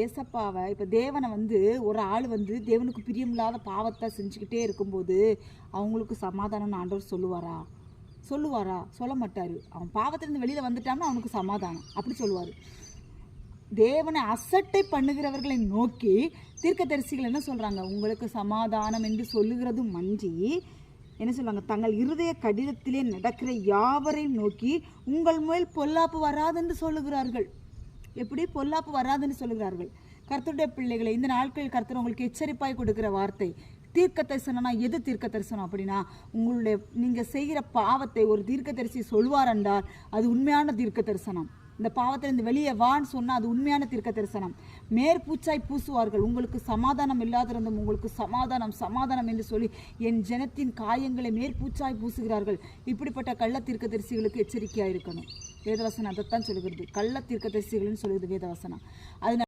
ஏசப்பாவை இப்போ தேவனை ஒரு ஆள் தேவனுக்கு பிரியமில்லாத பாவத்தை செஞ்சுக்கிட்டே இருக்கும்போது அவங்களுக்கு சமாதானம்னு ஆண்டவர் சொல்லுவாரா? சொல்ல மாட்டார். அவன் பாவத்திலேருந்து வெளியில் வந்துட்டான்னா அவனுக்கு சமாதானம் அப்படி சொல்லுவார். தேவனை அசட்டை பண்ணுகிறவர்களை நோக்கி தீர்க்கதரிசிகள் என்ன சொல்கிறாங்க? உங்களுக்கு சமாதானம் என்று சொல்லுகிறதும் மன்றி என்ன சொல்லுவாங்க? தங்கள் இருதய கடிதத்திலே நடக்கிற யாவரையும் நோக்கி உங்கள் மேல் பொல்லாப்பு வராதென்று சொல்லுகிறார்கள். எப்படி பொல்லாப்பு வராதுன்னு சொல்லுகிறார்கள்? கர்த்தருடைய பிள்ளைகளை, இந்த நாட்களில் கர்த்தர் உங்களுக்கு எச்சரிப்பாய் கொடுக்குற வார்த்தை தீர்க்க தரிசனம்னா எது தீர்க்க தரிசனம் அப்படின்னா, நீங்கள் செய்கிற பாவத்தை ஒரு தீர்க்க தரிசி சொல்வார் என்றால் அது உண்மையான தீர்க்க தரிசனம். இந்த பாவத்திலிருந்து வெளியே வான்னு சொன்னால் அது உண்மையான தீர்க்க தரிசனம். மேற்பூச்சாய் பூசுவார்கள். உங்களுக்கு சமாதானம் இல்லாதிருந்தும் உங்களுக்கு சமாதானம் என்று சொல்லி என் ஜனத்தின் காயங்களை மேற்பூச்சாய் பூசுகிறார்கள். இப்படிப்பட்ட கள்ள தீர்க்க தரிசிகளுக்கு எச்சரிக்கையாக இருக்கணும். வேதவசனம் அதைத்தான் சொல்லுகிறது. கள்ள தீர்க்க தரிசிகள்னு சொல்லுகிறது வேதவசனம். அது